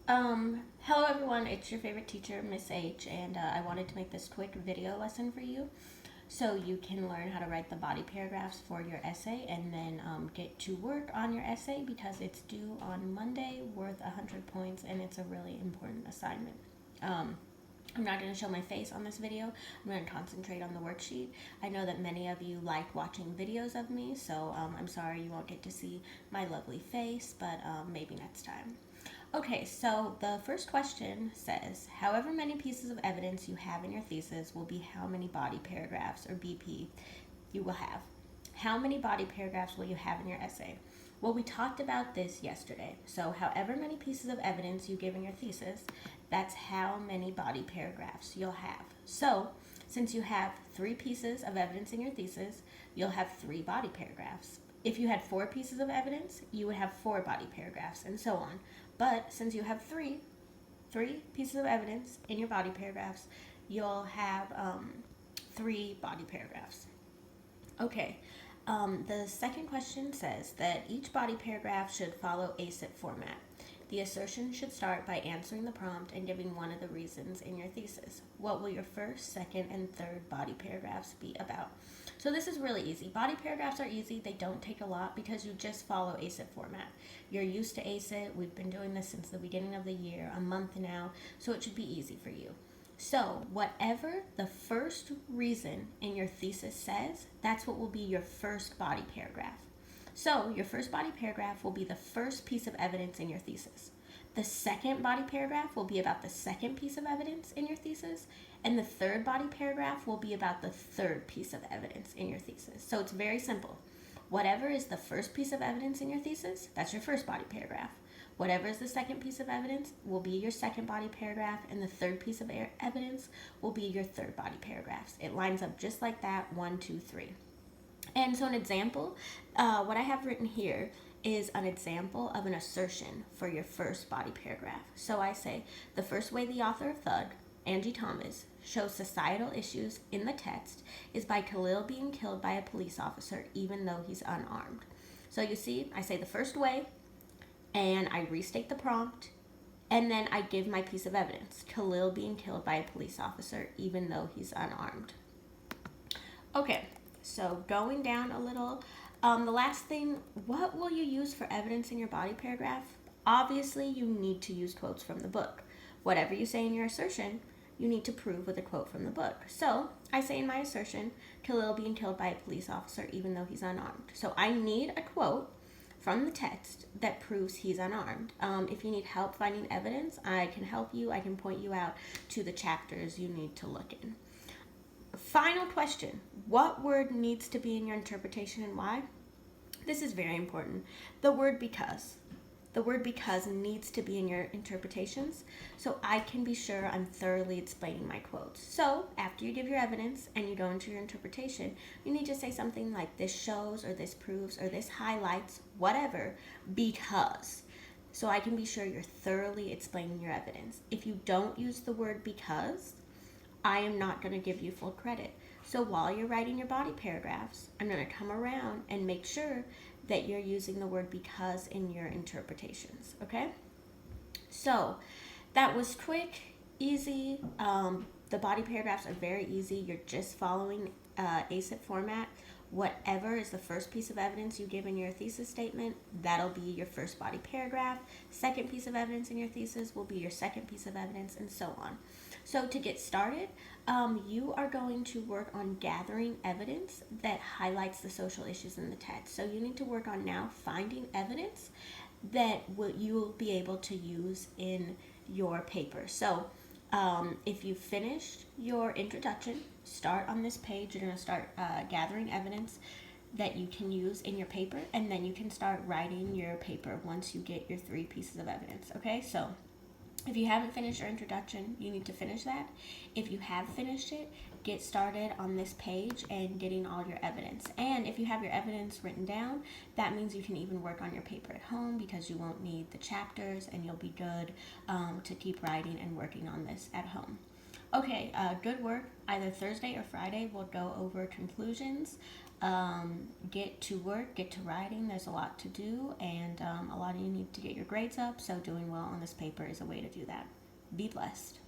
Hello everyone, it's your favorite teacher, Miss H, and I wanted to make this quick video lesson for you so you can learn how to write the body paragraphs for your essay and then get to work on your essay because it's due on Monday, worth 100 points, and it's a really important assignment. Um, I'm not going to show my face on this video. I'm going to concentrate on the worksheet. I know that many of you like watching videos of me, so I'm sorry you won't get to see my lovely face, but maybe next time. Okay, so the first question says, however many pieces of evidence you have in your thesis will be how many body paragraphs, or BP, you will have. How many body paragraphs will you have in your essay? Well, we talked about this yesterday. So, however many pieces of evidence you give in your thesis, that's how many body paragraphs you'll have. So, since you have 3 pieces of evidence in your thesis, you'll have 3 body paragraphs. If you had 4 pieces of evidence, you would have 4 body paragraphs, and so on. But since you have three pieces of evidence in your body paragraphs, you'll have 3 body paragraphs. Okay, the second question says that each body paragraph should follow ACIT format. The assertion should start by answering the prompt and giving one of the reasons in your thesis. What will your first, second, and third body paragraphs be about? So this is really easy. Body paragraphs are easy. They don't take a lot because you just follow ACIT format. You're used to ACIT. We've been doing this since the beginning of the year, a month now, so it should be easy for you. So, whatever the first reason in your thesis says, that's what will be your first body paragraph. So, your first body paragraph will be the first piece of evidence in your thesis. The second body paragraph will be about the second piece of evidence in your thesis, and the third body paragraph will be about the third piece of evidence in your thesis. So, it's very simple. Whatever is the first piece of evidence in your thesis, that's your first body paragraph. Whatever is the second piece of evidence will be your second body paragraph, and the third piece of evidence will be your third body paragraphs. It lines up just like that, 1, 2, 3. And so an example, what I have written here is an example of an assertion for your first body paragraph. So I say, the first way the author of Thug, Angie Thomas, shows societal issues in the text is by Khalil being killed by a police officer even though he's unarmed. So you see, I say the first way, and I restate the prompt, and then I give my piece of evidence, Khalil being killed by a police officer even though he's unarmed. Okay, so going down a little, the last thing, what will you use for evidence in your body paragraph? Obviously, you need to use quotes from the book. Whatever you say in your assertion, you need to prove with a quote from the book. So I say in my assertion, Khalil being killed by a police officer even though he's unarmed. So I need a quote from the text that proves he's unarmed. If you need help finding evidence, I can help you. I can point you out to the chapters you need to look in. Final question. What word needs to be in your interpretation and why? This is very important. The word because. The word because needs to be in your interpretations so I can be sure I'm thoroughly explaining my quotes. So, after you give your evidence and you go into your interpretation, you need to say something like this shows or this proves or this highlights, whatever, because. So I can be sure you're thoroughly explaining your evidence. If you don't use the word because, I am not going to give you full credit. So while you're writing your body paragraphs, I'm going to come around and make sure that you're using the word because in your interpretations, okay? So that was quick, easy. The body paragraphs are very easy. You're just following ACIT format. Whatever is the first piece of evidence you give in your thesis statement, that'll be your first body paragraph. Second piece of evidence in your thesis will be your second piece of evidence, and so on. So to get started, you are going to work on gathering evidence that highlights the social issues in the text. So you need to work on now finding evidence that you will be able to use in your paper. So if you finished your introduction, start on this page. You're going to start gathering evidence that you can use in your paper, and then you can start writing your paper once you get your 3 pieces of evidence. Okay, so if you haven't finished your introduction, you need to finish that. If you have finished it, get started on this page and getting all your evidence. And if you have your evidence written down, that means you can even work on your paper at home because you won't need the chapters and you'll be good to keep writing and working on this at home. Okay, good work. Either Thursday or Friday, we'll go over conclusions. Get to work, get to writing. There's a lot to do, and a lot of you need to get your grades up, so doing well on this paper is a way to do that. Be blessed.